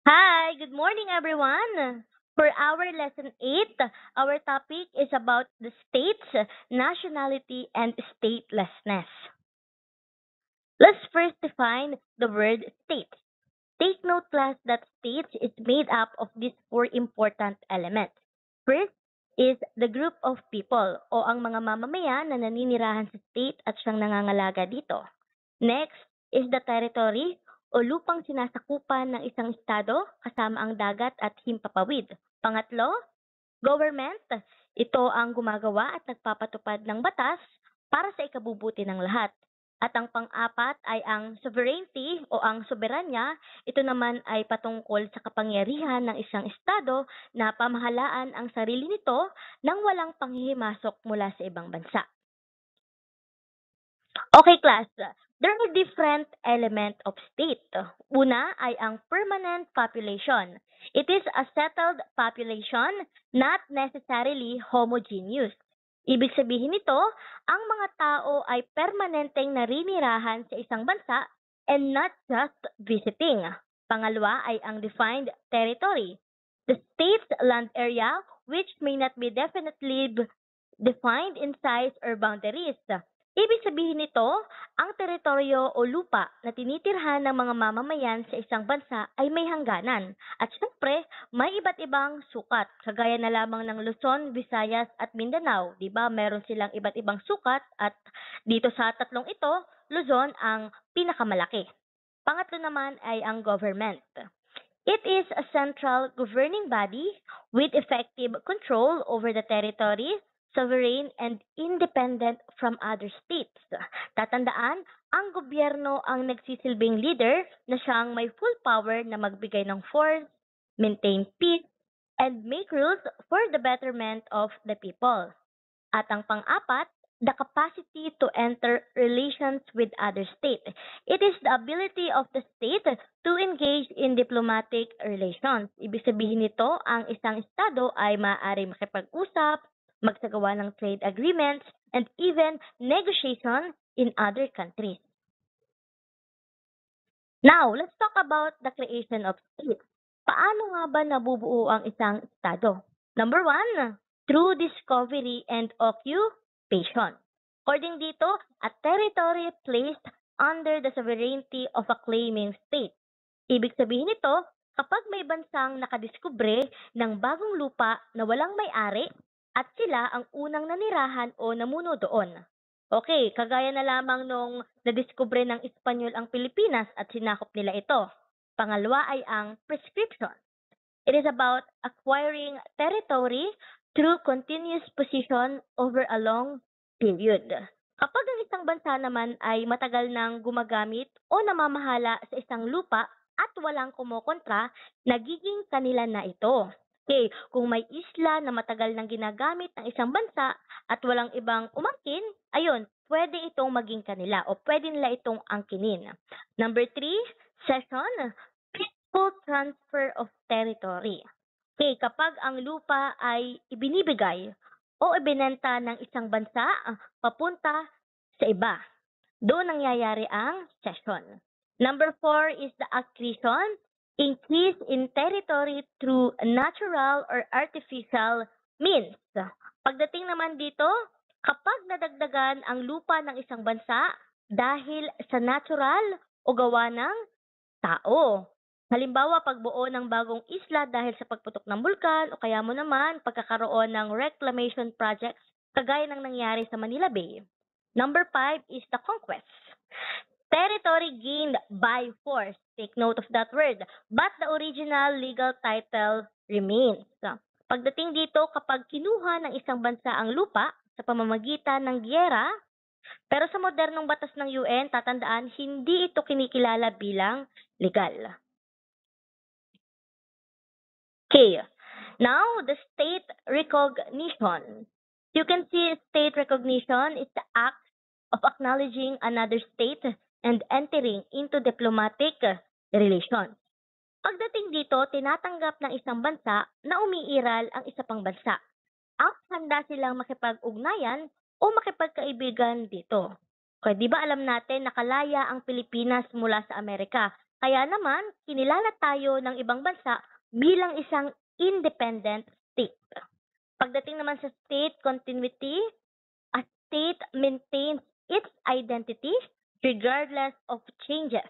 Hi, good morning everyone. For our lesson 8, our topic is about the states, nationality, and statelessness. Let's first define the word state. Take note class that states is made up of these four important elements. First is the group of people o ang mga mamamayan na naninirahan sa state at siyang nangangalaga dito. Next is the territory o lupang sinasakupan ng isang estado kasama ang dagat at himpapawid. Pangatlo, government. Ito ang gumagawa at nagpapatupad ng batas para sa ikabubuti ng lahat. At ang pang-apat ay ang sovereignty o ang soberanya. Ito naman ay patungkol sa kapangyarihan ng isang estado na pamahalaan ang sarili nito nang walang panghihimasok mula sa ibang bansa. Okay, class. There are different elements of state. Una ay ang permanent population. It is a settled population, not necessarily homogeneous. Ibig sabihin nito, ang mga tao ay permanenteng narinirahan sa isang bansa and not just visiting. Pangalawa ay ang defined territory. The state's land area which may not be definitely defined in size or boundaries. Ibig sabihin nito, ang teritoryo o lupa na tinitirhan ng mga mamamayan sa isang bansa ay may hangganan. At syempre, may iba't ibang sukat, kagaya na lamang ng Luzon, Visayas at Mindanao. Diba? Meron silang iba't ibang sukat at dito sa tatlong ito, Luzon ang pinakamalaki. Pangatlo naman ay ang government. It is a central governing body with effective control over the territory, sovereign, and independent from other states. Tatandaan, ang gobyerno ang nagsisilbing leader na siyang may full power na magbigay ng force, maintain peace, and make rules for the betterment of the people. At ang pang-apat, the capacity to enter relations with other states. It is the ability of the state to engage in diplomatic relations. Ibig sabihin nito, ang isang estado ay maaari makipag-usap, magsagawa ng trade agreements, and even negotiation in other countries. Now, let's talk about the creation of states. Paano nga ba nabubuo ang isang estado? Number one, through discovery and occupation. According dito, a territory placed under the sovereignty of a claiming state. Ibig sabihin nito, kapag may bansang nakadiskubre ng bagong lupa na walang may-ari at sila ang unang nanirahan o namuno doon. Okay, kagaya na lamang nung nadiskubre ng Espanyol ang Pilipinas at sinakop nila ito. Pangalawa ay ang prescription. It is about acquiring territory through continuous possession over a long period. Kapag ang isang bansa naman ay matagal nang gumagamit o namamahala sa isang lupa at walang kumukontra, nagiging kanila na ito. Okay, kung may isla na matagal nang ginagamit ng isang bansa at walang ibang umangkin, ayun, pwede itong maging kanila o pwede nila itong angkinin. Number 3, cession, peaceful transfer of territory. Okay, kapag ang lupa ay ibinibigay o ibinenta ng isang bansa papunta sa iba, doon nangyayari ang cession. Number 4 is the acquisition, increase in territory through natural or artificial means. Pagdating naman dito, kapag nadagdagan ang lupa ng isang bansa dahil sa natural o gawa ng tao. Halimbawa, pagbuo ng bagong isla dahil sa pagputok ng bulkan o kaya mo naman pagkakaroon ng reclamation projects kagaya ng nangyari sa Manila Bay. Number 5 is the conquest. Territory gained by force. Take note of that word. But the original legal title remains. Pagdating dito, kapag kinuha ng isang bansa ang lupa sa pamamagitan ng giyera, pero sa modernong batas ng UN, tatandaan, hindi ito kinikilala bilang legal. Okay, now the state recognition. You can see state recognition is the act of acknowledging another state and entering into diplomatic relations. Pagdating dito, tinatanggap ng isang bansa na umiiral ang isa pang bansa at handa silang makipag-ugnayan o makipagkaibigan dito. Kaya di ba alam natin nakalaya ang Pilipinas mula sa Amerika? Kaya naman, kinilala tayo ng ibang bansa bilang isang independent state. Pagdating naman sa state continuity, a state maintains its identity regardless of changes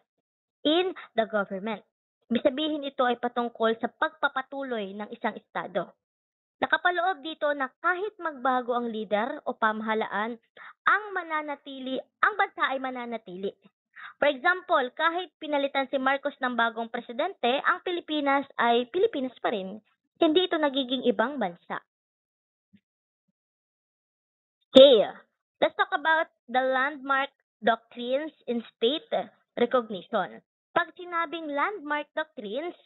in the government. Ibig sabihin ito ay patungkol sa pagpapatuloy ng isang estado. Nakapaloob dito na kahit magbago ang leader o pamahalaan, ang bansa ay mananatili. For example, kahit pinalitan si Marcos ng bagong presidente, ang Pilipinas ay Pilipinas pa rin. Hindi ito nagiging ibang bansa. Okay, let's talk about the landmark doctrines in state recognition. Pag sinabing landmark doctrines,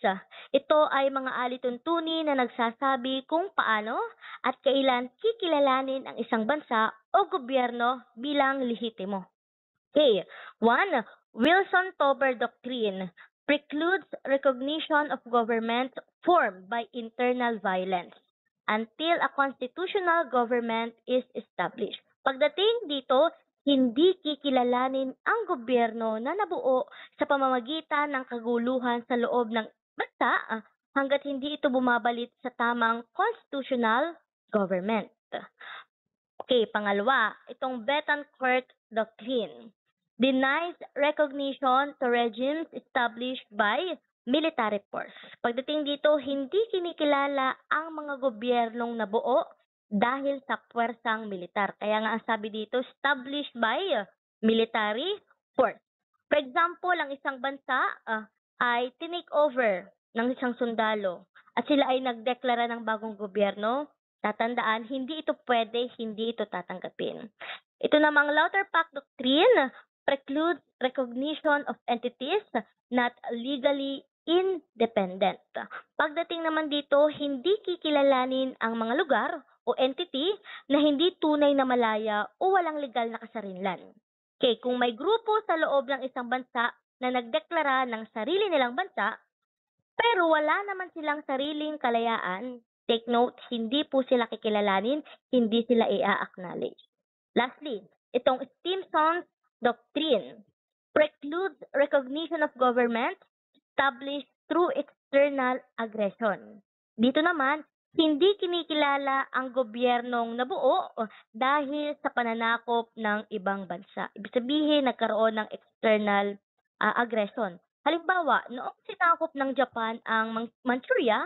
ito ay mga alituntunin na nagsasabi kung paano at kailan kikilalanin ang isang bansa o gobyerno bilang lehitimo. Okay, 1. Wilson-Tobler Doctrine precludes recognition of government formed by internal violence until a constitutional government is established. Pagdating dito, hindi kikilalanin ang gobyerno na nabuo sa pamamagitan ng kaguluhan sa loob ng bansa hanggat hindi ito bumabalit sa tamang constitutional government. Okay, pangalawa, itong Betancourt Doctrine denies recognition to regimes established by military force. Pagdating dito, hindi kinikilala ang mga gobyernong nabuo dahil sa puwersang militar. Kaya nga ang sabi dito, established by military force. For example, ang isang bansa ay tinake over ng isang sundalo at sila ay nagdeklara ng bagong gobyerno, tatandaan, hindi ito pwede, hindi ito tatanggapin. Ito namang Lauterpacht Doctrine precludes recognition of entities not legally independent. Pagdating naman dito, hindi kikilalanin ang mga lugar o entity na hindi tunay na malaya o walang legal na kasarinlan. Okay, kung may grupo sa loob ng isang bansa na nagdeklara ng sarili nilang bansa, pero wala naman silang sariling kalayaan, take note, hindi po sila kikilalanin, hindi sila i-acknowledge. Lastly, itong Stimson's Doctrine precludes recognition of government established through external aggression. Dito naman, hindi kinikilala ang gobyernong nabuo dahil sa pananakop ng ibang bansa. Ibig sabihin, nagkaroon ng external aggression. Halimbawa, noong sinakop ng Japan ang Manchuria,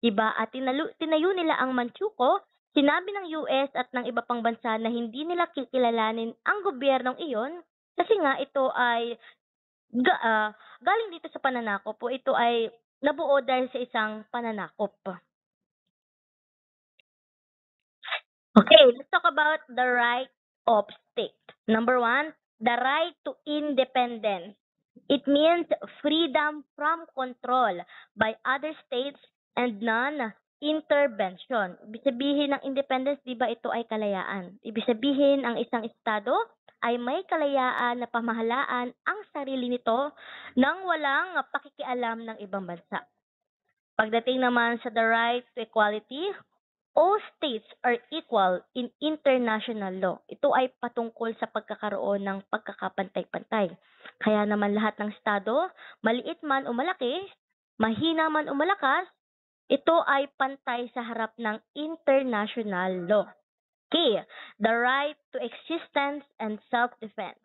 diba, at tinayo nila ang Manchukuo, sinabi ng US at ng iba pang bansa na hindi nila kikilalanin ang gobyernong iyon kasi nga ito ay galing dito sa pananakop o ito ay nabuo dahil sa isang pananakop. Okay, let's talk about the right of state. Number 1, the right to independence. It means freedom from control by other states and non-intervention. Ibig sabihin ng independence, di ba ito ay kalayaan? Ibig sabihin ang isang estado ay may kalayaan na pamahalaan ang sarili nito nang walang pakikialam ng ibang bansa. Pagdating naman sa the right to equality, all states are equal in international law. Ito ay patungkol sa pagkakaroon ng pagkakapantay-pantay. Kaya naman lahat ng estado, maliit man o malaki, mahina man o malakas, ito ay pantay sa harap ng international law. Okay, the right to existence and self-defense.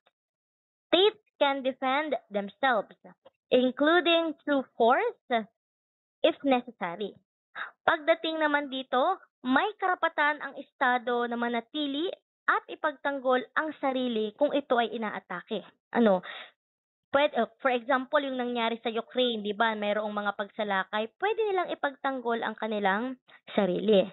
States can defend themselves, including through force if necessary. Pagdating naman dito, may karapatan ang estado na manatili at ipagtanggol ang sarili kung ito ay inaatake. For example, yung nangyari sa Ukraine, di ba, mayroong mga pagsalakay, pwede nilang ipagtanggol ang kanilang sarili.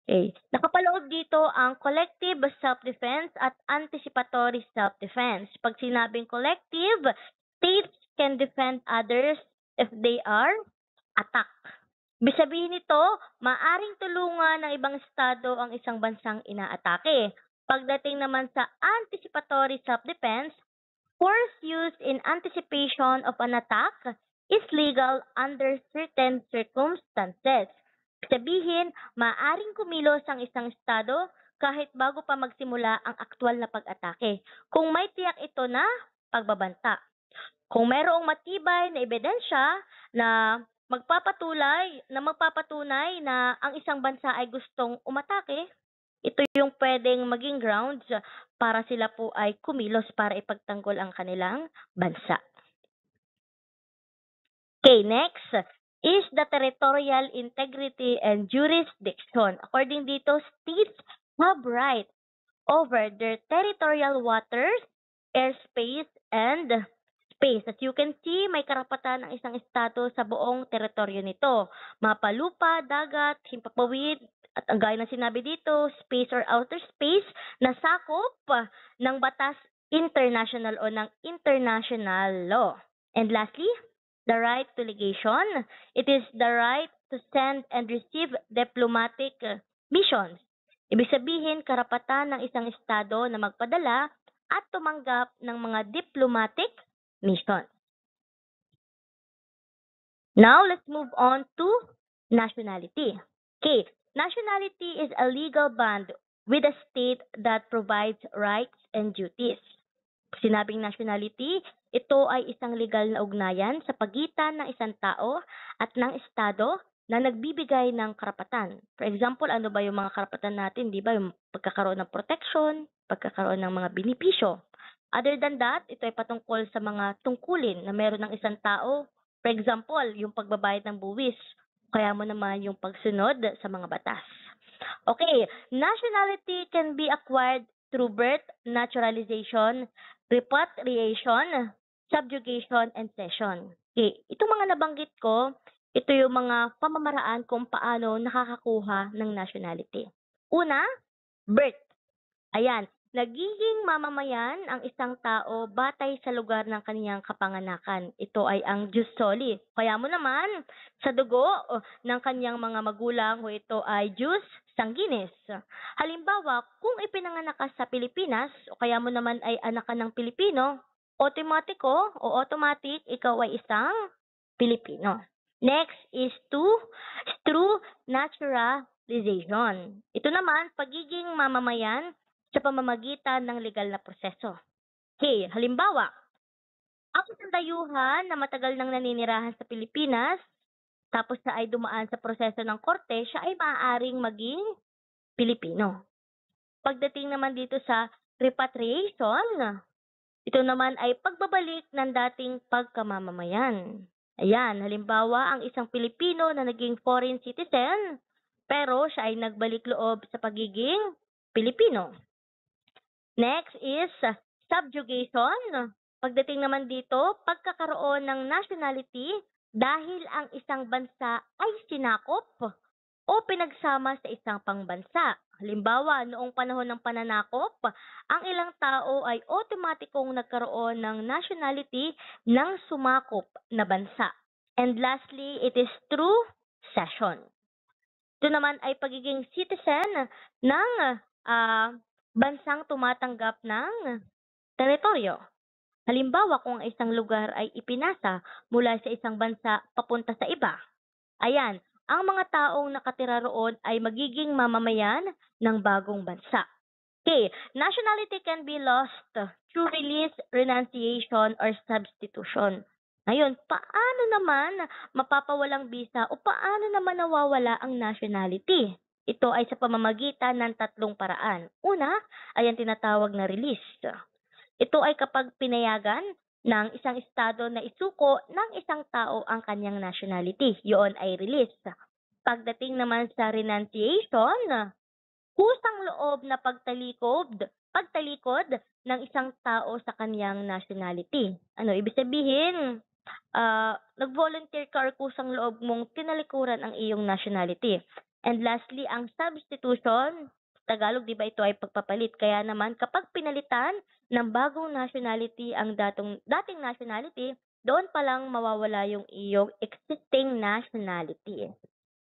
Okay. Nakapaloob dito ang collective self-defense at anticipatory self-defense. Pag sinabing collective, states can defend others if they are attacked. Ibig sabihin nito, maaring tulungan ng ibang estado ang isang bansang inaatake. Pagdating naman sa anticipatory self-defense, force used in anticipation of an attack is legal under certain circumstances. Sabihin, maaaring kumilos ang isang estado kahit bago pa magsimula ang aktwal na pag-atake kung may tiyak ito na pagbabanta. Kung mayroong matibay na ebidensya na magpapatunay na ang isang bansa ay gustong umatake, ito yung pwedeng maging grounds para sila po ay kumilos para ipagtanggol ang kanilang bansa. Okay, next is the territorial integrity and jurisdiction. According dito, states have right over their territorial waters, airspace, and space. As you can see, may karapatan ang isang estado sa buong teritoryo nito. Mapalupa, dagat, himpapawid, at ang gaya ng sinabi dito, space or outer space na sakop ng batas international o ng international law. And lastly, the right to legation. It is the right to send and receive diplomatic missions. Ibig sabihin, karapatan ng isang estado na magpadala at tumanggap ng mga diplomatic missions. Now, let's move on to nationality. Okay, nationality is a legal bond with a state that provides rights and duties. Sinabing nationality, ito ay isang legal na ugnayan sa pagitan ng isang tao at ng estado na nagbibigay ng karapatan. For example, ano ba yung mga karapatan natin? Di ba? Yung pagkakaroon ng protection, pagkakaroon ng mga benepisyo. Other than that, ito ay patungkol sa mga tungkulin na meron ng isang tao. For example, yung pagbabayad ng buwis. Kaya mo naman yung pagsunod sa mga batas. Okay, nationality can be acquired through birth, naturalization, repatriation, subjugation, and cession. Okay, itong mga nabanggit ko, ito yung mga pamamaraan kung paano nakakakuha ng nationality. Una, birth. Ayan, nagiging mamamayan ang isang tao batay sa lugar ng kaniyang kapanganakan. Ito ay ang jus soli. Kaya mo naman, sa dugo ng kaniyang mga magulang, ito ay jus sanguinis. Halimbawa, kung ipinanganak ka sa Pilipinas, o kaya mo naman ay anak ka ng Pilipino, automatic ikaw ay isang Pilipino. Next is through naturalization. Ito naman, pagiging mamamayan sa pamamagitan ng legal na proseso. Okay, halimbawa, ang isang dayuhan na matagal nang naninirahan sa Pilipinas, tapos na ay dumaan sa proseso ng korte, siya ay maaaring maging Pilipino. Pagdating naman dito sa repatriation, ito naman ay pagbabalik ng dating pagkamamamayan. Ayan, halimbawa, ang isang Pilipino na naging foreign citizen, pero siya ay nagbalik loob sa pagiging Pilipino. Next is subjugation. Pagdating naman dito, pagkakaroon ng nationality dahil ang isang bansa ay sinakop o pinagsama sa isang pangbansa. Halimbawa, noong panahon ng pananakop, ang ilang tao ay otomatikong nagkaroon ng nationality ng sumakop na bansa. And lastly, it is through cession. Ito naman ay pagiging citizen ng bansang tumatanggap ng teritoryo. Halimbawa, kung ang isang lugar ay ipinasa mula sa isang bansa papunta sa iba, ayan, ang mga taong nakatira roon ay magiging mamamayan ng bagong bansa. Okay, nationality can be lost through release, renunciation, or substitution. Ngayon, paano naman mapapawalang bisa o paano naman nawawala ang nationality? Ito ay sa pamamagitan ng tatlong paraan. Una, ay ang tinatawag na release. Ito ay kapag pinayagan ng isang estado na isuko ng isang tao ang kanyang nationality. Yun ay release. Pagdating naman sa renunciation, kusang loob na pagtalikod ng isang tao sa kanyang nationality. Ano, ibig sabihin, nag-volunteer ka or kusang loob mong tinalikuran ang iyong nationality. And lastly, ang substitution, Tagalog, di ba ito ay pagpapalit? Kaya naman, kapag pinalitan ng bagong nationality ang dating nationality, doon pa lang mawawala yung iyong existing nationality.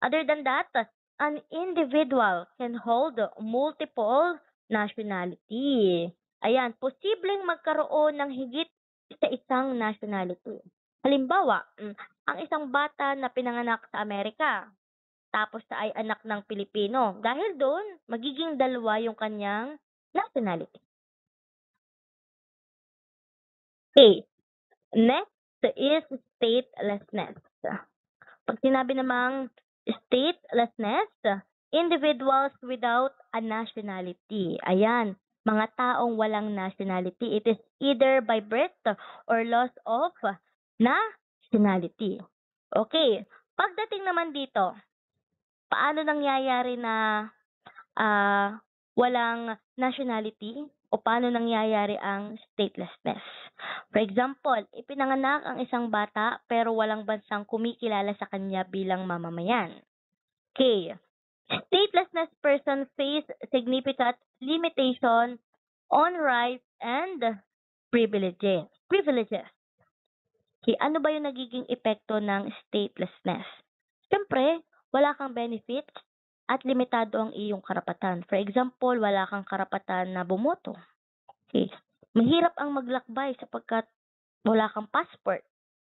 Other than that, an individual can hold multiple nationality. Ayan, posibleng magkaroon ng higit sa isang nationality. Halimbawa, ang isang bata na pinanganak sa Amerika, tapos na ay anak ng Pilipino. Dahil doon, magiging dalawa yung kanyang nationality. Okay, next is statelessness. Pag sinabi namang statelessness, individuals without a nationality. Ayan, mga taong walang nationality. It is either by birth or loss of nationality. Okay, pagdating naman dito, paano nangyayari na walang nationality o paano nangyayari ang statelessness? For example, ipinanganak ang isang bata pero walang bansang kumikilala sa kanya bilang mamamayan. Okay. Statelessness person face significant limitation on rights and privileges. Okay, ano ba yung nagiging epekto ng statelessness? Siyempre, wala kang benefits at limitado ang iyong karapatan. For example, wala kang karapatan na bumoto. Okay. Mahirap ang maglakbay sapagkat wala kang passport.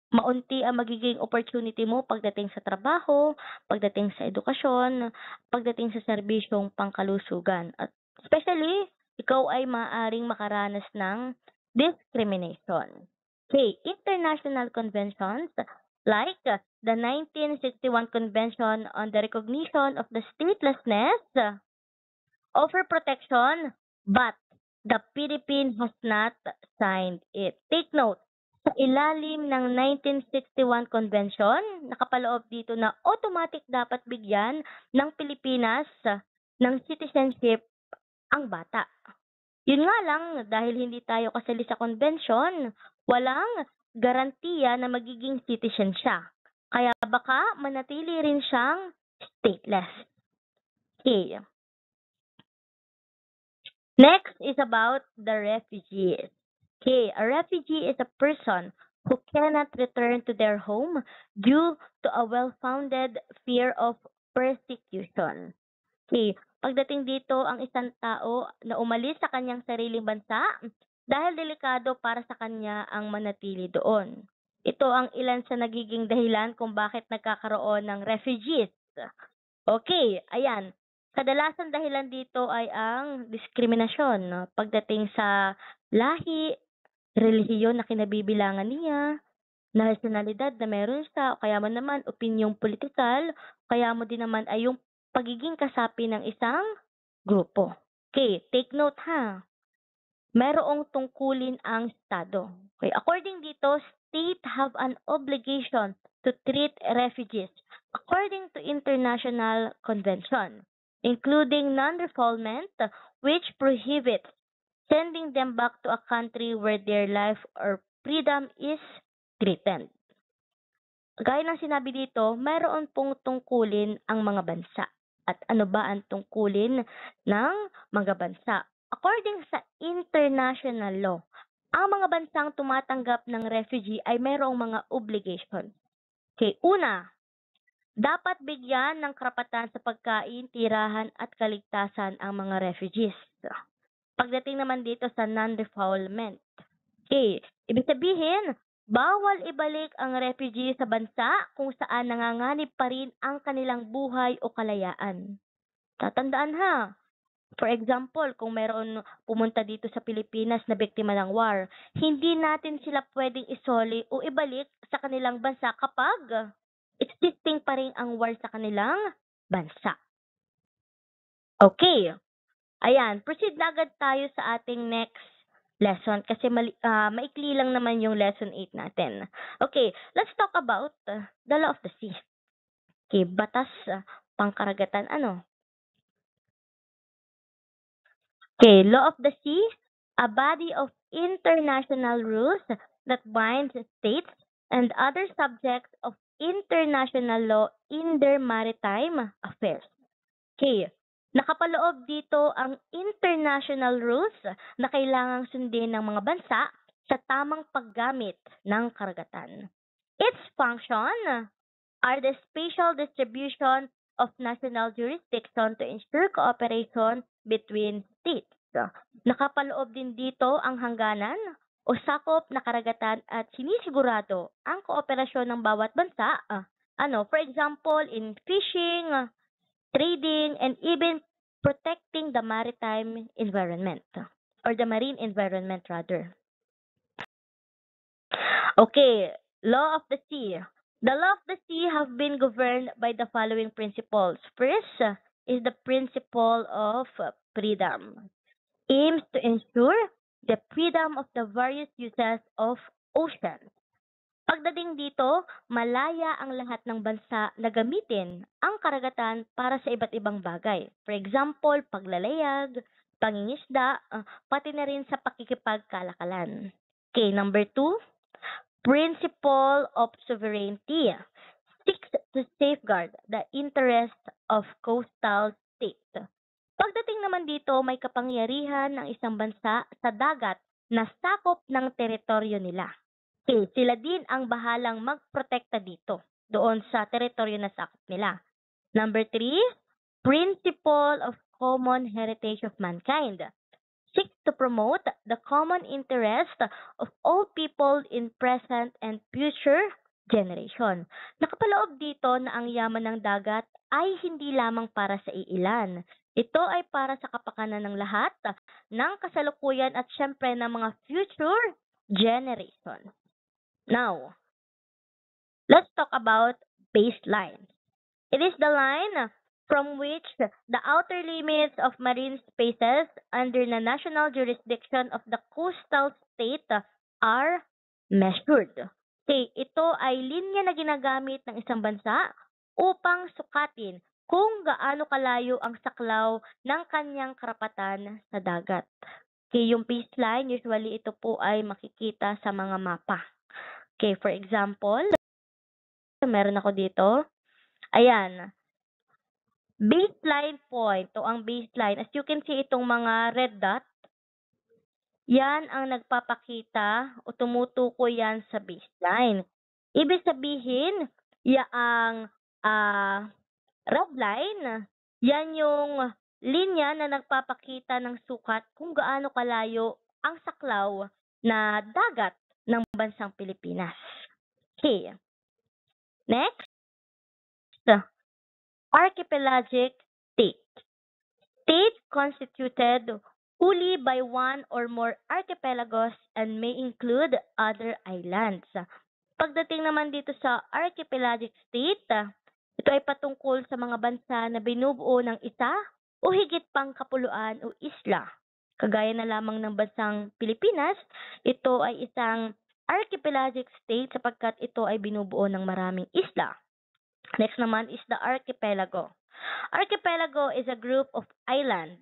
Maunti ang magiging opportunity mo pagdating sa trabaho, pagdating sa edukasyon, pagdating sa serbisyong pangkalusugan. At especially, ikaw ay maaaring makaranas ng discrimination. Okay, international conventions like the 1961 Convention on the Recognition of the Statelessness offer protection, but the Philippines has not signed it. Take note, sa ilalim ng 1961 Convention, nakapaloob dito na automatic dapat bigyan ng Pilipinas ng citizenship ang bata. Yun nga lang, dahil hindi tayo kasali sa convention, walang garantiya na magiging citizen siya. Kaya baka manatili rin siyang stateless. Okay. Next is about the refugees. Okay, a refugee is a person who cannot return to their home due to a well-founded fear of persecution. Okay, pagdating dito ang isang tao na umalis sa kanyang sariling bansa dahil delikado para sa kanya ang manatili doon. Ito ang ilan sa nagiging dahilan kung bakit nagkakaroon ng refugees. Okay, ayan. Kadalasan dahilan dito ay ang diskriminasyon, no? Pagdating sa lahi, relihiyon na kinabibilangan niya, nasyonalidad na meron siya, o kaya mo naman opinyong politikal, kaya mo din naman ay yung pagiging kasapi ng isang grupo. Okay, take note ha. Merong tungkulin ang Estado. Okay, according dito, state have an obligation to treat refugees according to international convention, including non-refoulement, which prohibits sending them back to a country where their life or freedom is threatened. Gaya ng sinabi dito, mayroon pong tungkulin ang mga bansa. At ano ba ang tungkulin ng mga bansa? According sa international law, ang mga bansang tumatanggap ng refugee ay mayroong mga obligation. Okay, una, dapat bigyan ng karapatan sa pagkain, tirahan at kaligtasan ang mga refugees. Pagdating naman dito sa non-refoulement. Okay, ibig sabihin, bawal ibalik ang refugee sa bansa kung saan nanganganib pa rin ang kanilang buhay o kalayaan. Tatandaan ha, for example, kung meron pumunta dito sa Pilipinas na biktima ng war, hindi natin sila pwedeng isoli o ibalik sa kanilang bansa kapag existing pa rin ang war sa kanilang bansa. Okay, ayan, proceed na agad tayo sa ating next lesson kasi maikli lang naman yung lesson 8 natin. Okay, let's talk about the law of the sea. Okay, batas pangkaragatan ano? Okay, law of the sea, a body of international rules that binds states and other subjects of international law in their maritime affairs. Okay, nakapaloob dito ang international rules na kailangang sundin ng mga bansa sa tamang paggamit ng karagatan. Its function are the spatial distribution of national jurisdiction to ensure cooperation between states. Nakapaloob din dito ang hangganan o sakop na karagatan at sinisigurado ang kooperasyon ng bawat bansa. For example, in fishing, trading, and even protecting the maritime environment or the marine environment rather. Okay, Law of the sea. The law of the sea have been governed by the following principles. First is the principle of freedom. Aims to ensure the freedom of the various uses of oceans. Pagdating dito, malaya ang lahat ng bansa na gamitin ang karagatan para sa iba't ibang bagay. For example, paglalayag, pangingisda, pati na rin sa pakikipagkalakalan. Okay, number 2, principle of sovereignty. Seeks to safeguard the interest of coastal states. Pagdating naman dito, may kapangyarihan ng isang bansa sa dagat na sakop ng teritoryo nila. Okay, sila din ang bahalang magprotekta dito doon sa teritoryo na sakop nila. Number 3, principle of common heritage of mankind. Seeks to promote the common interest of all people in present and future generation. Nakapaloob dito na ang yaman ng dagat ay hindi lamang para sa iilan. Ito ay para sa kapakanan ng lahat, ng kasalukuyan at syempre ng mga future generation. Now, let's talk about baseline. It is the line from which the outer limits of marine spaces under the national jurisdiction of the coastal state are measured. Okay, ito ay linya na ginagamit ng isang bansa upang sukatin kung gaano kalayo ang saklaw ng kanyang karapatan sa dagat. Okay, yung baseline, usually ito po ay makikita sa mga mapa. Okay, for example, meron ako dito. Ayan, baseline point o ang baseline. As you can see, itong mga red dot, yan ang nagpapakita o tumutukoy yan sa baseline. Ibig sabihin, yaang red line, yan yung linya na nagpapakita ng sukat kung gaano kalayo ang saklaw na dagat ng bansang Pilipinas. Okay. Next, archipelagic state. State constituted wholly by one or more archipelagos and may include other islands. Pagdating naman dito sa archipelagic state, ito ay patungkol sa mga bansa na binubuo ng isa o higit pang kapuluan o isla. Kagaya na lamang ng bansang Pilipinas, ito ay isang archipelagic state sapagkat ito ay binubuo ng maraming isla. Next naman is the archipelago. Archipelago is a group of islands,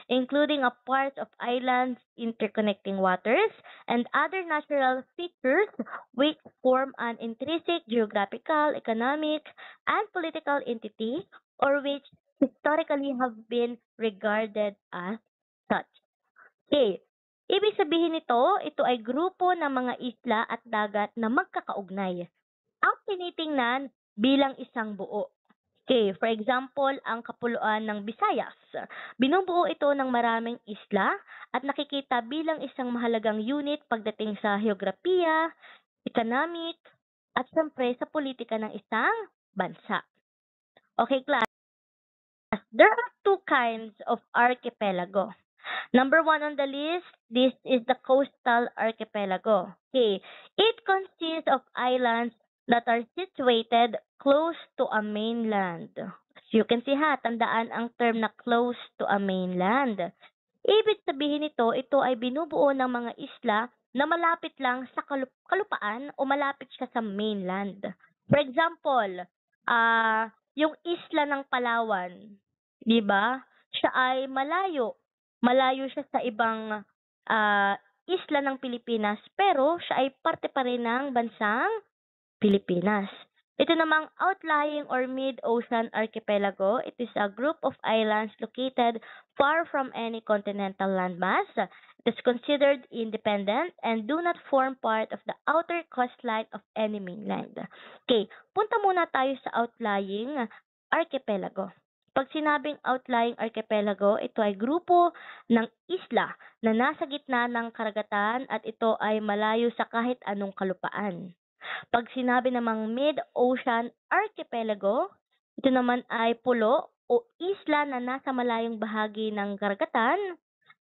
including a part of islands, interconnecting waters, and other natural features which form an intrinsic geographical, economic, and political entity, or which historically have been regarded as such. Okay, ibig sabihin nito, ito ay grupo ng mga isla at dagat na magkakaugnay. Ang tinitingnan bilang isang buo. Okay, for example, ang kapuluan ng Visayas. Binubuo ito ng maraming isla at nakikita bilang isang mahalagang unit pagdating sa heograpiya, economic, at syempre sa politika ng isang bansa. Okay, class. There are two kinds of archipelago. Number 1 on the list, this is the coastal archipelago. Okay, it consists of islands that are situated close to a mainland. As you can see ha, tandaan ang term na close to a mainland. Ibig sabihin nito, ito ay binubuo ng mga isla na malapit lang sa kalupaan o malapit siya sa mainland. For example, yung isla ng Palawan, di ba? Siya ay malayo. Malayo siya sa ibang isla ng Pilipinas, pero siya ay parte pa rin ng bansang Pilipinas. Ito namang outlying or mid-ocean archipelago. It is a group of islands located far from any continental landmass. It is considered independent and do not form part of the outer coastline of any mainland. Okay, punta muna tayo sa outlying archipelago. Pag sinabing outlying archipelago, ito ay grupo ng isla na nasa gitna ng karagatan at ito ay malayo sa kahit anong kalupaan. Pag sinabi namang mid-ocean archipelago, ito naman ay pulo o isla na nasa malayong bahagi ng karagatan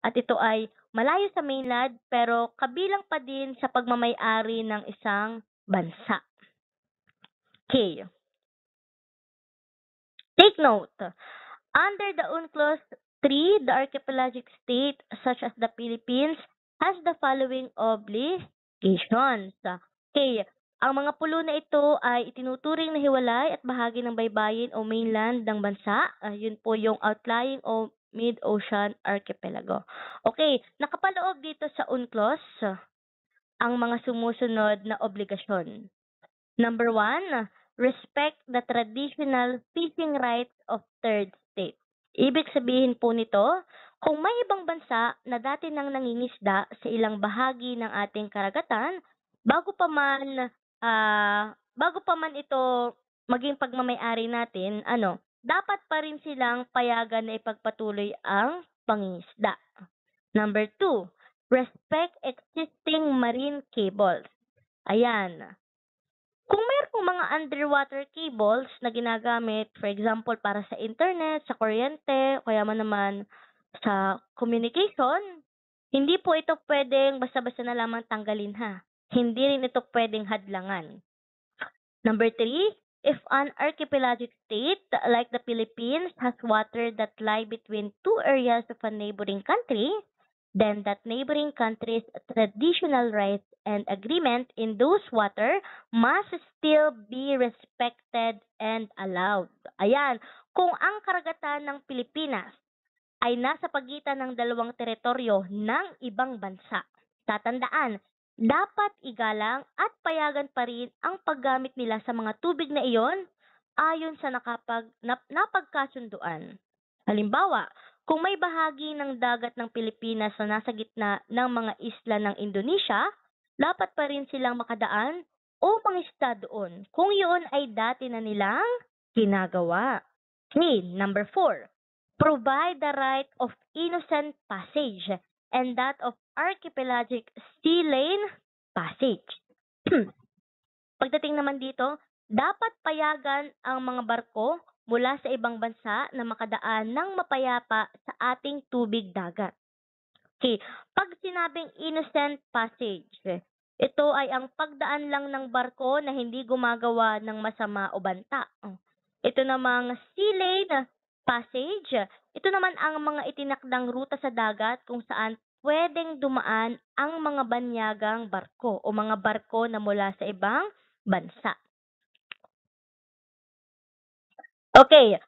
at ito ay malayo sa mainland pero kabilang pa din sa pagmamay-ari ng isang bansa. Okay. Take note. Under the UNCLOS 3, the archipelagic state such as the Philippines has the following obligations. Okay, ang mga pulo na ito ay itinuturing na hiwalay at bahagi ng baybayin o mainland ng bansa. Yun po yung outlying o mid-ocean archipelago. Okay, nakapaloob dito sa UNCLOS ang mga sumusunod na obligasyon. Number 1, respect the traditional fishing rights of third states. Ibig sabihin po nito, kung may ibang bansa na dati nang nangingisda sa ilang bahagi ng ating karagatan, bago pa man ito maging pagmamay-ari natin, dapat pa rin silang payagan na ipagpatuloy ang pangingisda. Number 2, respect existing marine cables. Ayan. Kung mayroong mga underwater cables na ginagamit, for example, para sa internet, sa kuryente, o kaya naman sa communication, hindi po ito pwedeng basta-basta na lamang tanggalin ha. Hindi rin ito pwedeng hadlangan. Number 3, if an archipelagic state like the Philippines has water that lie between two areas of a neighboring country, then that neighboring country's traditional rights and agreement in those water must still be respected and allowed. Ayan, kung ang karagatan ng Pilipinas ay nasa pagitan ng dalawang teritoryo ng ibang bansa, tatandaan, dapat igalang at payagan pa rin ang paggamit nila sa mga tubig na iyon ayon sa napagkasunduan. Halimbawa, kung may bahagi ng dagat ng Pilipinas na nasa gitna ng mga isla ng Indonesia, dapat pa rin silang makadaan o mangisda doon kung yun ay dati na nilang ginagawa. Okay, number 4. Provide the right of innocent passage and that of archipelagic sea lane passage. Pagdating naman dito, dapat payagan ang mga barko mula sa ibang bansa na makadaan ng mapayapa sa ating tubig dagat. Okay, pag sinabing innocent passage, ito ay ang pagdaan lang ng barko na hindi gumagawa ng masama o banta. Ito namang sea lane passage, ito naman ang mga itinakdang ruta sa dagat kung saan pwedeng dumaan ang mga banyagang barko o mga barko na mula sa ibang bansa. Okay,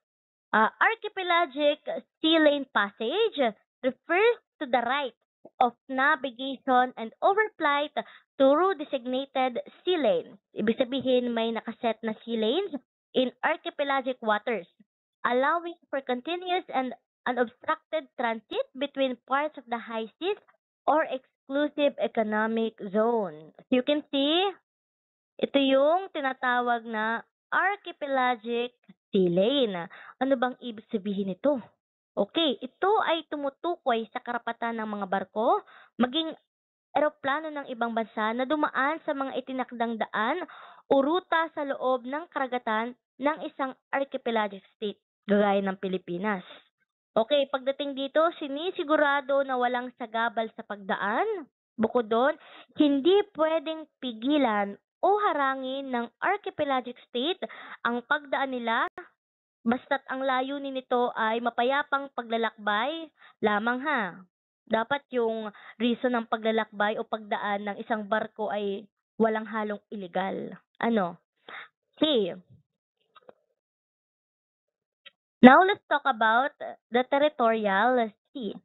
archipelagic sea lane passage refers to the right of navigation and overflight through designated sea lanes. Ibig sabihin may nakaset na sea lanes in archipelagic waters, allowing for continuous and unobstructed transit between parts of the high seas or exclusive economic zone. As you can see, ito yung tinatawag na archipelagic sea lane. Ano bang ibig sabihin nito? Okay, ito ay tumutukoy sa karapatan ng mga barko, maging eroplano ng ibang bansa na dumaan sa mga itinakdang daan o ruta sa loob ng karagatan ng isang archipelagic state, gaya ng Pilipinas. Okay, pagdating dito, sinisigurado na walang sagabal sa pagdaan. Bukod doon, hindi pwedeng pigilan o harangin ng archipelagic state ang pagdaan nila basta't ang layunin nito ay mapayapang paglalakbay lamang ha. Dapat yung reason ng paglalakbay o pagdaan ng isang barko ay walang halong illegal. C. Now let's talk about the territorial sea.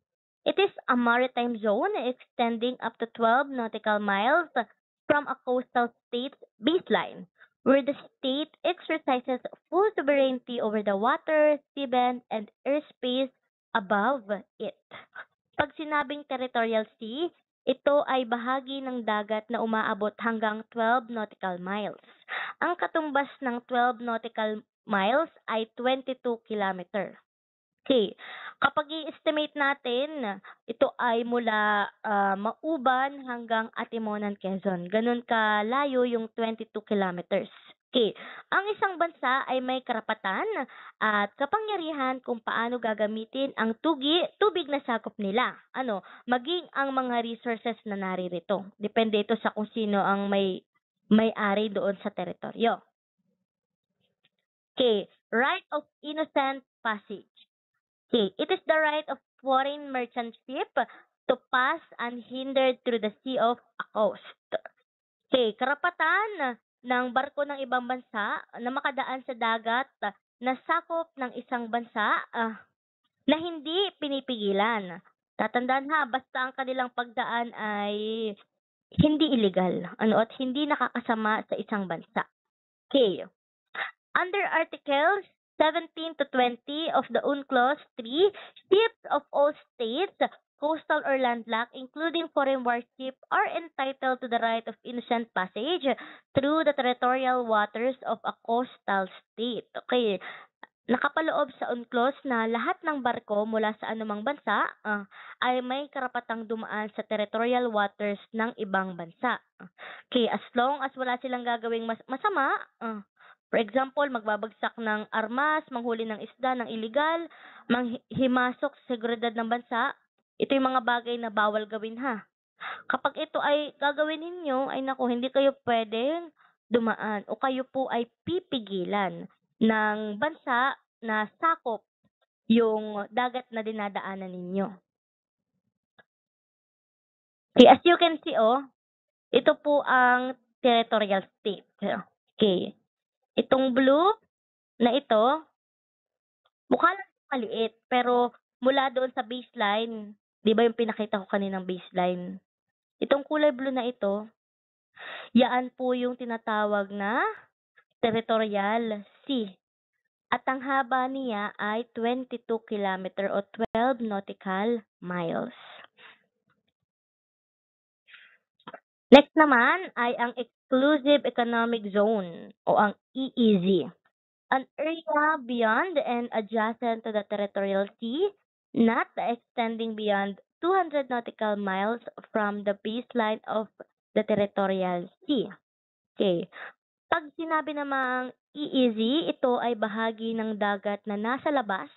It is a maritime zone extending up to 12 nautical miles from a coastal state's baseline, where the state exercises full sovereignty over the water, seabed, and airspace above it. Pag sinabing territorial sea, ito ay bahagi ng dagat na umaabot hanggang 12 nautical miles. Ang katumbas ng 12 nautical miles ay 22 kilometer. Okay. Kapag i-estimate natin, ito ay mula Mauban hanggang Atimonan, Quezon. Ganun kalayo yung 22 kilometers. Okay. Ang isang bansa ay may karapatan at kapangyarihan kung paano gagamitin ang tubig na sakop nila. Maging ang mga resources na naririto. Depende ito sa kung sino ang may may-ari doon sa teritoryo. Okay, right of innocent passage. Okay, it is the right of foreign merchant ship to pass unhindered through the sea of a coast. Okay, karapatan ng barko ng ibang bansa na makadaan sa dagat na sakop ng isang bansa na hindi pinipigilan. Tatandaan ha, basta ang kanilang pagdaan ay hindi illegal, at hindi nakakasama sa isang bansa. Okay. Under Articles 17 to 20 of the UNCLOS 3, ships of all states, coastal or landlocked, including foreign warship, are entitled to the right of innocent passage through the territorial waters of a coastal state. Okay, nakapaloob sa UNCLOS na lahat ng barko mula sa anumang bansa ay may karapatang dumaan sa territorial waters ng ibang bansa. Okay, as long as wala silang gagawing masama, for example, magbabagsak ng armas, manghuli ng isda ng illegal, manghimasok sa seguridad ng bansa, ito yung mga bagay na bawal gawin ha. Kapag ito ay gagawin ninyo, ay naku, hindi kayo pwedeng dumaan o kayo po ay pipigilan ng bansa na sakop yung dagat na dinadaanan ninyo. Okay, as you can see, ito po ang territorial state. Okay. Itong blue na ito, mukha lang maliit, pero mula doon sa baseline, di ba yung pinakita ko kaninang baseline? Itong kulay blue na ito, yaan po yung tinatawag na territorial sea. At ang haba niya ay 22 kilometer o 12 nautical miles. Next naman ay ang Exclusive Economic Zone o ang EEZ. An area beyond and adjacent to the territorial sea, not extending beyond 200 nautical miles from the baseline of the territorial sea. Okay. Pag sinabi namang EEZ, ito ay bahagi ng dagat na nasa labas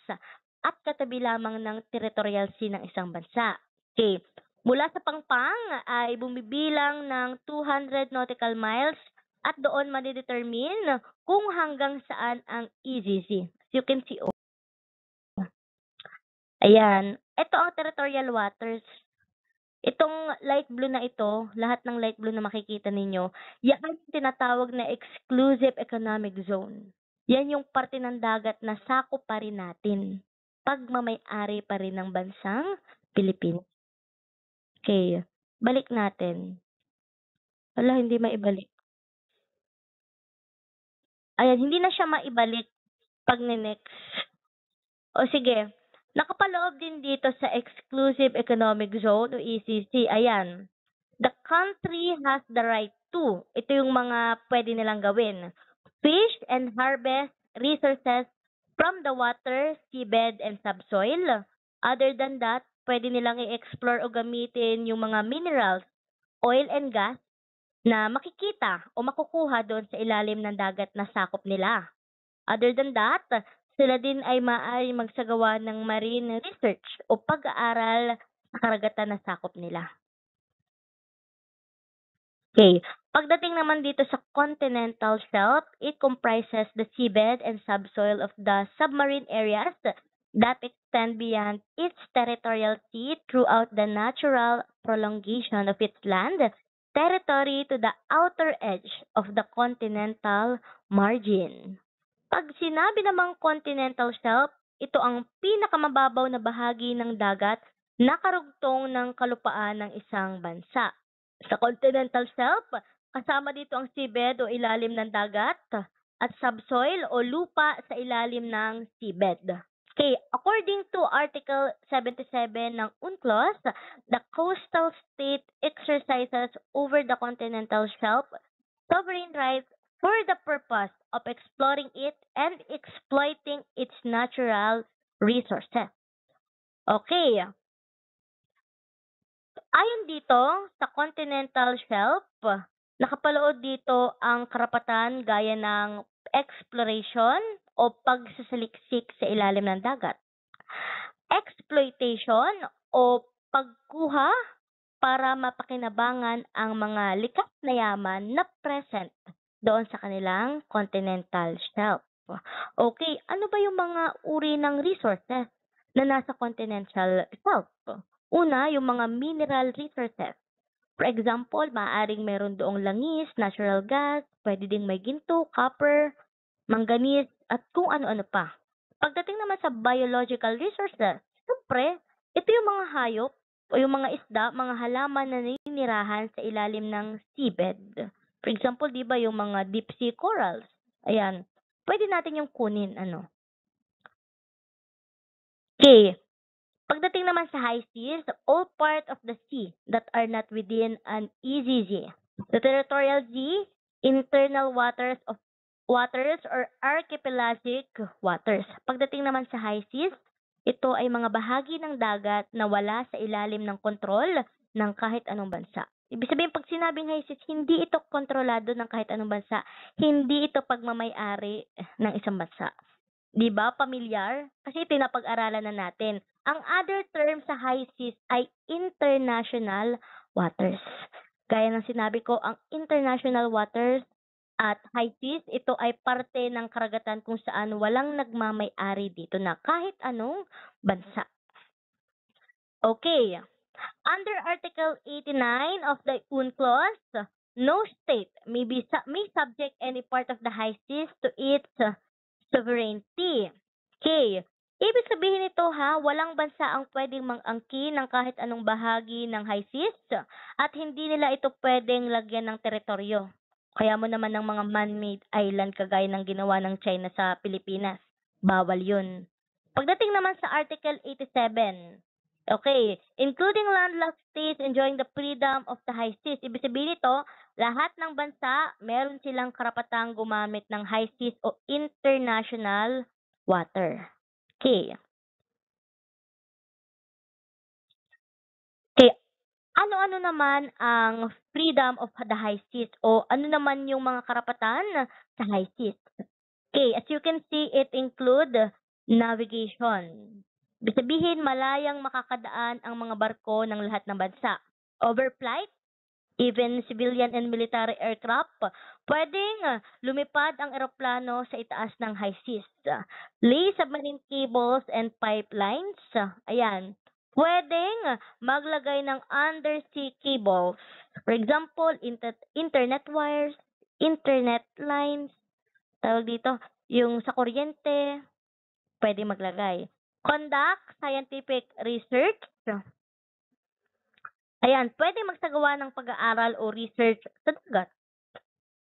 at katabi lamang ng territorial sea ng isang bansa. Okay. Mula sa pangpang ay bumibilang ng 200 nautical miles at doon madidetermine kung hanggang saan ang EEZ. As you can see, ayan. Ito ang territorial waters. Itong light blue na ito, lahat ng light blue na makikita ninyo, yan ang tinatawag na exclusive economic zone. Yan yung parte ng dagat na sakop pa rin natin. Pagmamay-ari pa rin ng bansang Pilipinas. Okay, balik natin. Wala, hindi maibalik. Ayan, hindi na siya maibalik pag next. O sige, nakapaloob din dito sa Exclusive Economic Zone o ECC. Ayan, the country has the right to. Ito yung mga pwede nilang gawin. Fish and harvest resources from the water, seabed, and subsoil. Other than that, pwede nilang i-explore o gamitin yung mga minerals, oil and gas na makikita o makukuha doon sa ilalim ng dagat na sakop nila. Other than that, sila din ay maaari magsagawa ng marine research o pag-aaral sa karagatan na sakop nila. Okay. Pagdating naman dito sa continental shelf, it comprises the seabed and subsoil of the submarine areas that extend beyond its territorial sea throughout the natural prolongation of its land territory to the outer edge of the continental margin. Pag sinabi namang continental shelf, ito ang pinakamababaw na bahagi ng dagat na karugtong ng kalupaan ng isang bansa. Sa continental shelf, kasama dito ang seabed o ilalim ng dagat at subsoil o lupa sa ilalim ng seabed. Okay, according to Article 77 ng UNCLOS, the coastal state exercises over the continental shelf sovereign rights for the purpose of exploring it and exploiting its natural resources. Okay, ayon dito sa continental shelf, nakapaloob dito ang karapatan gaya ng exploration o pagsasaliksik sa ilalim ng dagat, exploitation o pagkuha para mapakinabangan ang mga likas na yaman na present doon sa kanilang continental shelf. Okay, ano ba yung mga uri ng resources na nasa continental shelf? Una, yung mga mineral resources. For example, maaaring meron doong langis, natural gas, pwede ding may ginto, copper, manganese, at kung ano-ano pa. Pagdating naman sa biological resources, siyempre, ito yung mga hayop o yung mga isda, mga halaman na naninirahan sa ilalim ng seabed. For example, di ba yung mga deep sea corals? Ayan, pwede natin yung kunin, ano. Okay, pagdating naman sa high seas, all part of the sea that are not within an EZZ. The territorial sea, internal waters or archipelagic waters. Pagdating naman sa high seas, ito ay mga bahagi ng dagat na wala sa ilalim ng kontrol ng kahit anong bansa. Ibig sabihin, pag sinabing high seas, hindi ito kontrolado ng kahit anong bansa. Hindi ito pagmamay-ari ng isang bansa. Di ba? Pamilyar? Kasi ito yung napag-aralan na natin. Ang other term sa high seas ay international waters. Gaya ng sinabi ko, ang international waters at high seas, ito ay parte ng karagatan kung saan walang nagmamay-ari dito na kahit anong bansa. Okay. Under Article 89 of the UNCLOS, no state may subject any part of the high seas to its sovereignty. Okay. Ibig sabihin nito walang bansa ang pwedeng mang-angkin ng kahit anong bahagi ng high seas at hindi nila ito pwedeng lagyan ng teritoryo. Kaya mo naman ng mga man-made island kagaya ng ginawa ng China sa Pilipinas. Bawal yun. Pagdating naman sa Article 87, okay, including landlocked states enjoying the freedom of the high seas. Ibig sabihin nito, lahat ng bansa, meron silang karapatang gumamit ng high seas o international water. Okay. Okay, ano-ano naman ang freedom of the high seas o ano naman yung mga karapatan sa high seas? Okay, as you can see, it include navigation. Ibig sabihin, malayang makakadaan ang mga barko ng lahat ng bansa. Overflight, even civilian and military aircraft, pwedeng lumipad ang eroplano sa itaas ng high seas. Lay submarine cables and pipelines, ayan, pwedeng maglagay ng undersea cables. For example, internet wires, internet lines, tawag dito, yung sa kuryente, pwede maglagay. Conduct scientific research. Ayan, pwede magsagawa ng pag-aaral o research sa dagat.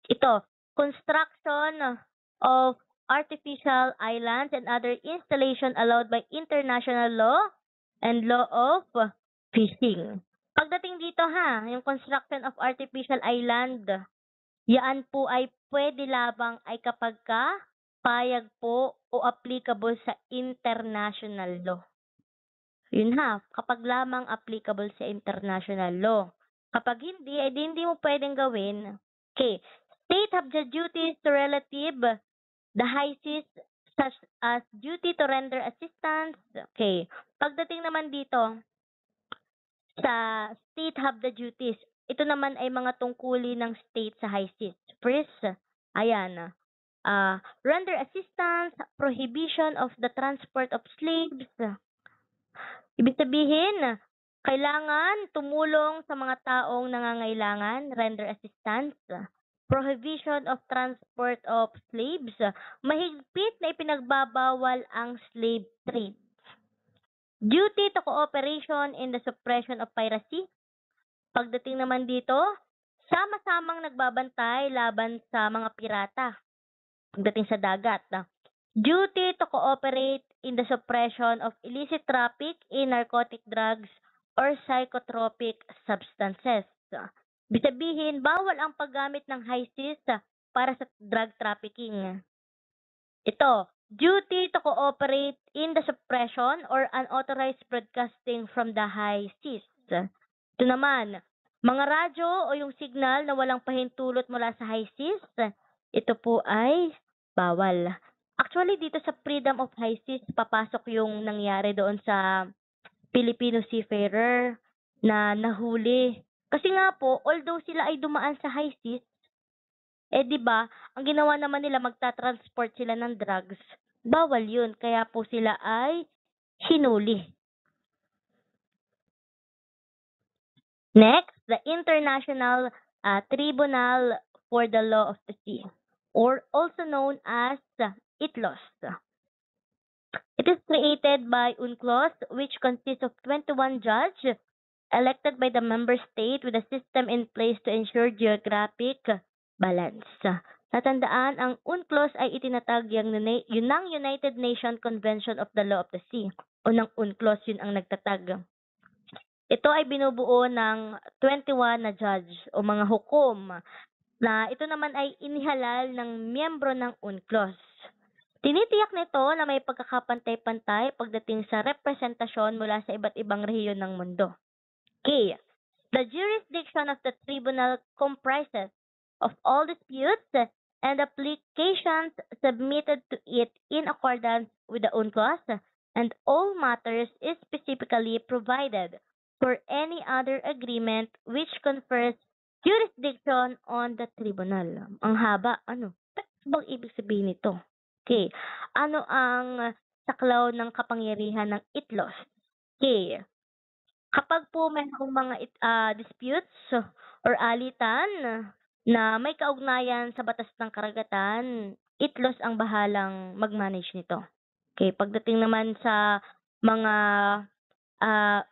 Ito, construction of artificial islands and other installation allowed by international law and law of fishing. Pagdating dito yung construction of artificial island, yan po ay pwede labang ay kapag payag po o applicable sa international law. Yun kapag lamang applicable sa international law. Kapag hindi, ay hindi mo pwedeng gawin. Okay. State have the duties to relative the high seas such as duty to render assistance. Okay. Pagdating naman dito, sa state have the duties, ito naman ay mga tungkulin ng state sa high seas. First, ayan, render assistance, prohibition of the transport of slaves. Ibig sabihin, kailangan tumulong sa mga taong nangangailangan, render assistance, prohibition of transport of slaves, mahigpit na ipinagbabawal ang slave trade. Duty to cooperation in the suppression of piracy. Pagdating naman dito, sama-samang nagbabantay laban sa mga pirata. Pagdating sa dagat, duty to cooperate in the suppression of illicit traffic in narcotic drugs or psychotropic substances. Ibig sabihin, bawal ang paggamit ng high seas para sa drug trafficking. Ito, duty to cooperate in the suppression or unauthorized broadcasting from the high seas. Ito naman, mga radyo o yung signal na walang pahintulot mula sa high seas, ito po ay bawal. Actually, dito sa freedom of high seas, papasok yung nangyari doon sa Filipino seafarer na nahuli. Kasi nga po, although sila ay dumaan sa high seas, di ba, ang ginawa naman nila magta-transport sila ng drugs, bawal yun. Kaya po sila ay hinuli. Next, the International Tribunal for the Law of the Sea, or also known as ITLOS. It is created by UNCLOS, which consists of 21 judges elected by the member state with a system in place to ensure geographic balance. Tatandaan, ang UNCLOS ay itinatag yun ng United Nations Convention of the Law of the Sea. O ng UNCLOS, yun ang nagtatag. Ito ay binubuo ng 21 na judge o mga hukom na ito naman ay inihalal ng miyembro ng UNCLOS. Tinitiyak nito na may pagkakapantay-pantay pagdating sa representasyon mula sa iba't ibang rehiyon ng mundo. Okay. The jurisdiction of the tribunal comprises of all disputes and applications submitted to it in accordance with the UNCLOS, and all matters is specifically provided for any other agreement which confers jurisdiction on the tribunal. Ang haba, ano? Ano bang ibig sabihin nito? Okay. Ano ang saklaw ng kapangyarihan ng ITLOS? Okay. Kapag po mayroong mga disputes or alitan na may kaugnayan sa batas ng karagatan, ITLOS ang bahalang mag-manage nito. Okay, pagdating naman sa mga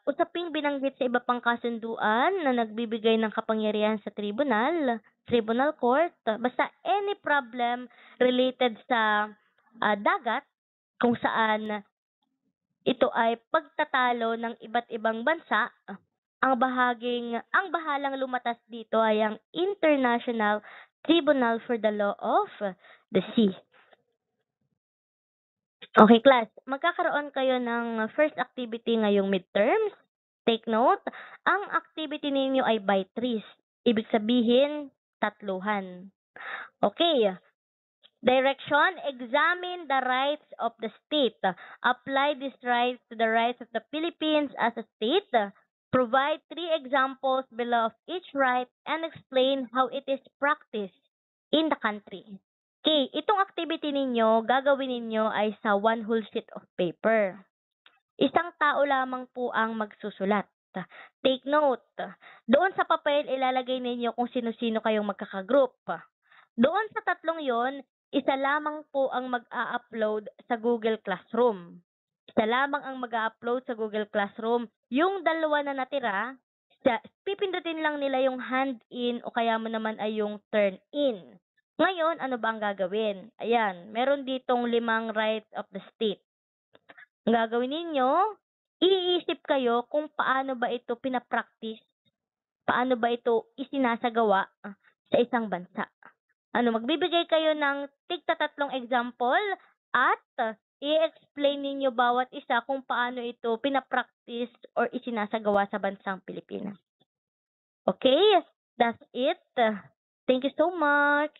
usaping binanggit sa iba pang kasunduan na nagbibigay ng kapangyarihan sa tribunal court, basta any problem related sa dagat kung saan ito ay pagtatalo ng iba't ibang bansa, ang bahalang lumatas dito ay ang International Tribunal for the Law of the Sea. Okay, class. Magkakaroon kayo ng first activity ngayong midterms. Take note, ang activity ninyo ay by threes. Ibig sabihin, tatluhan. Okay. Direction, examine the rights of the state. Apply these rights to the rights of the Philippines as a state. Provide 3 examples below of each right and explain how it is practiced in the country. Okay, itong activity ninyo, gagawin ninyo ay sa 1 whole sheet of paper. Isang tao lamang po ang magsusulat. Take note, doon sa papel ilalagay ninyo kung sino-sino kayong magkakagroup. Doon sa tatlong yon, isa lamang po ang mag-a-upload sa Google Classroom. Isa lamang ang mag-a-upload sa Google Classroom. Yung dalawa na natira, pipindutin lang nila yung hand in o kaya mo naman ay yung turn in. Ngayon, ano ba ang gagawin? Ayan, meron ditong 5 rights of the state. Ang gagawin ninyo, iisip kayo kung paano ba ito pinapractice, paano ba ito isinasagawa sa isang bansa. Magbibigay kayo ng tig-3 example at i-explain ninyo bawat isa kung paano ito pinapractice or isinasagawa sa bansang Pilipinas. Okay, that's it. Thank you so much.